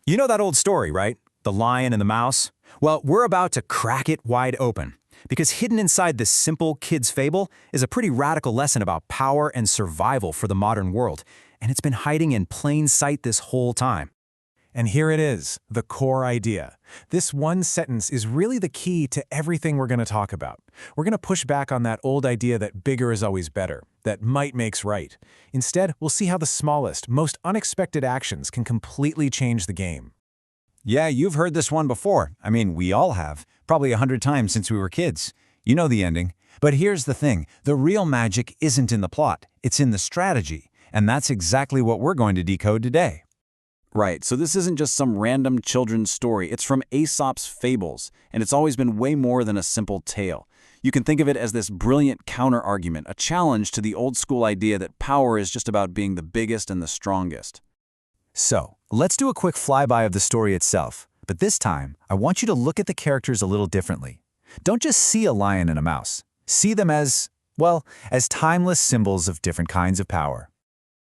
You know that old story, right? The lion and the mouse? Well, we're about to crack it wide open. Because hidden inside this simple kid's fable is a pretty radical lesson about power and survival for the modern world. And it's been hiding in plain sight this whole time. And here it is, the core idea. This one sentence is really the key to everything we're going to talk about. We're going to push back on that old idea that bigger is always better, that might makes right. Instead, we'll see how the smallest, most unexpected actions can completely change the game. Yeah, you've heard this one before. I mean, we all have. Probably 100 times since we were kids. You know the ending. But here's the thing. The real magic isn't in the plot. It's in the strategy. And that's exactly what we're going to decode today. Right, so this isn't just some random children's story. It's from Aesop's fables, and it's always been way more than a simple tale. You can think of it as this brilliant counter-argument, a challenge to the old-school idea that power is just about being the biggest and the strongest. So, let's do a quick flyby of the story itself. But this time, I want you to look at the characters a little differently. Don't just see a lion and a mouse. See them as, well, as timeless symbols of different kinds of power.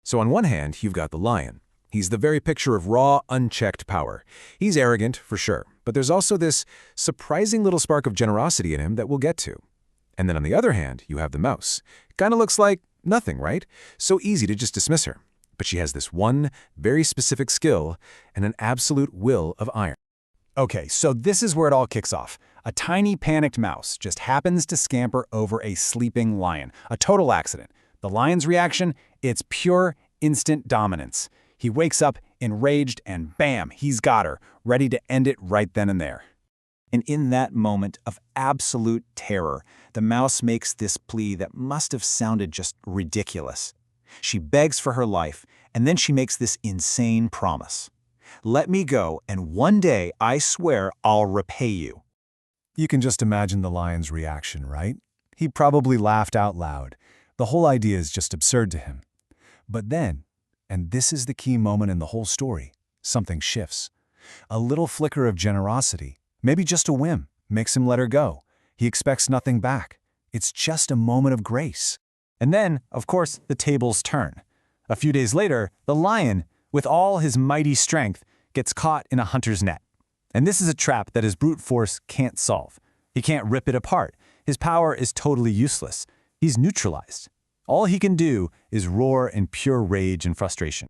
So on one hand, you've got the lion. He's the very picture of raw, unchecked power. He's arrogant, for sure, but there's also this surprising little spark of generosity in him that we'll get to. And then on the other hand, you have the mouse. Kinda looks like nothing, right? So easy to just dismiss her. But she has this one very specific skill and an absolute will of iron. Okay, so this is where it all kicks off. A tiny panicked mouse just happens to scamper over a sleeping lion. A total accident. The lion's reaction? It's pure, instant dominance. He wakes up, enraged, and bam, he's got her, ready to end it right then and there. And in that moment of absolute terror, the mouse makes this plea that must have sounded just ridiculous. She begs for her life, and then she makes this insane promise. Let me go, and one day, I swear, I'll repay you. You can just imagine the lion's reaction, right? He probably laughed out loud. The whole idea is just absurd to him. But then, and this is the key moment in the whole story, something shifts. A little flicker of generosity, maybe just a whim, makes him let her go. He expects nothing back. It's just a moment of grace. And then, of course, the tables turn. A few days later, the lion, with all his mighty strength, gets caught in a hunter's net. And this is a trap that his brute force can't solve. He can't rip it apart. His power is totally useless. He's neutralized. All he can do is roar in pure rage and frustration.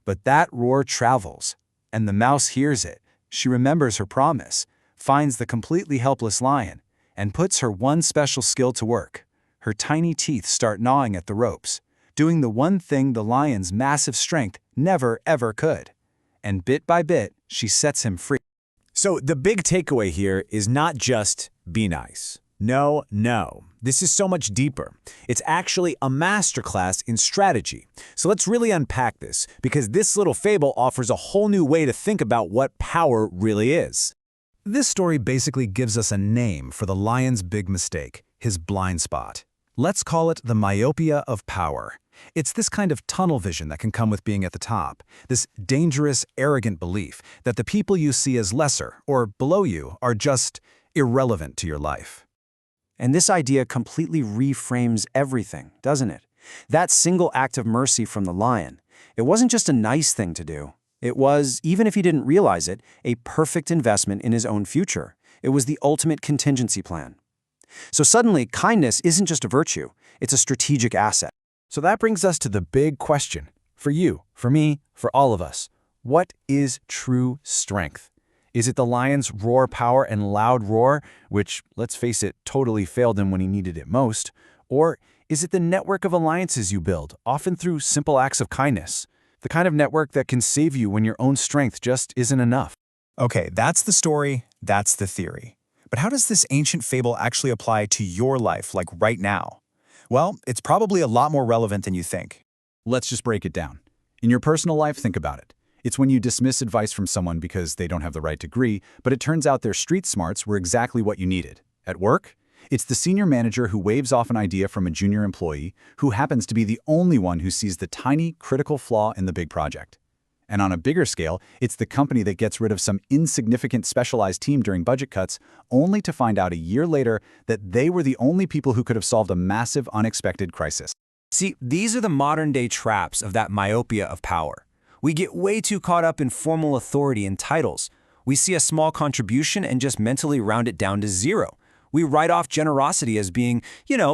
But that roar travels, and the mouse hears it. She remembers her promise, finds the completely helpless lion, and puts her one special skill to work. Her tiny teeth start gnawing at the ropes, doing the one thing the lion's massive strength never ever could. And bit by bit, she sets him free. So the big takeaway here is not just be nice. No. This is so much deeper. It's actually a masterclass in strategy. So let's really unpack this, because this little fable offers a whole new way to think about what power really is. This story basically gives us a name for the lion's big mistake, his blind spot. Let's call it the myopia of power. It's this kind of tunnel vision that can come with being at the top, this dangerous, arrogant belief that the people you see as lesser or below you are just irrelevant to your life. And this idea completely reframes everything, doesn't it? That single act of mercy from the lion, it wasn't just a nice thing to do. It was, even if he didn't realize it, a perfect investment in his own future. It was the ultimate contingency plan. So suddenly, kindness isn't just a virtue, it's a strategic asset. So that brings us to the big question. For you, for me, for all of us. What is true strength? Is it the lion's raw power and loud roar, which, let's face it, totally failed him when he needed it most? Or is it the network of alliances you build, often through simple acts of kindness? The kind of network that can save you when your own strength just isn't enough. Okay, that's the story, that's the theory. But how does this ancient fable actually apply to your life, like right now? Well, it's probably a lot more relevant than you think. Let's just break it down. In your personal life, think about it. It's when you dismiss advice from someone because they don't have the right degree, but it turns out their street smarts were exactly what you needed. At work, it's the senior manager who waves off an idea from a junior employee who happens to be the only one who sees the tiny, critical flaw in the big project. And on a bigger scale, it's the company that gets rid of some insignificant specialized team during budget cuts, only to find out a year later that they were the only people who could have solved a massive, unexpected crisis. See, these are the modern-day traps of that myopia of power. We get way too caught up in formal authority and titles. We see a small contribution and just mentally round it down to zero. We write off generosity as being,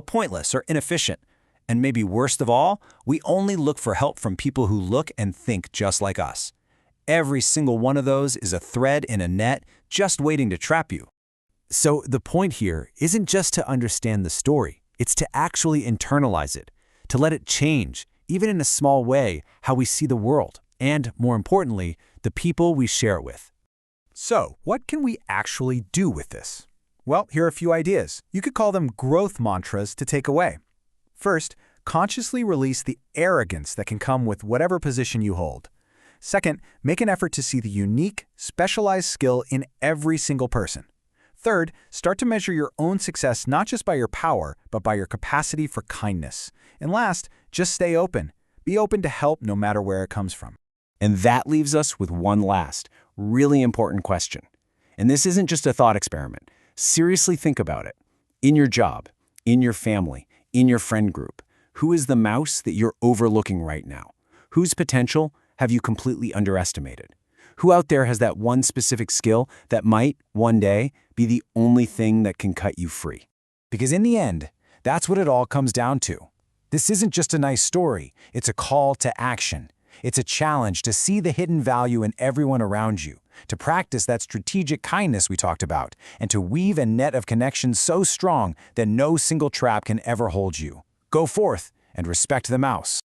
pointless or inefficient. And maybe worst of all, we only look for help from people who look and think just like us. Every single one of those is a thread in a net just waiting to trap you. So the point here isn't just to understand the story, it's to actually internalize it, to let it change, even in a small way, how we see the world, and, more importantly, the people we share it with. So, what can we actually do with this? Well, here are a few ideas. You could call them growth mantras to take away. First, consciously release the arrogance that can come with whatever position you hold. Second, make an effort to see the unique, specialized skill in every single person. Third, start to measure your own success not just by your power, but by your capacity for kindness. And last, just stay open. Be open to help no matter where it comes from. And that leaves us with one last, really important question. And this isn't just a thought experiment. Seriously think about it. In your job, in your family, in your friend group, who is the mouse that you're overlooking right now? Whose potential have you completely underestimated? Who out there has that one specific skill that might, one day, be the only thing that can cut you free? Because in the end, that's what it all comes down to. This isn't just a nice story, it's a call to action. It's a challenge to see the hidden value in everyone around you, to practice that strategic kindness we talked about, and to weave a net of connections so strong that no single trap can ever hold you. Go forth and respect the mouse.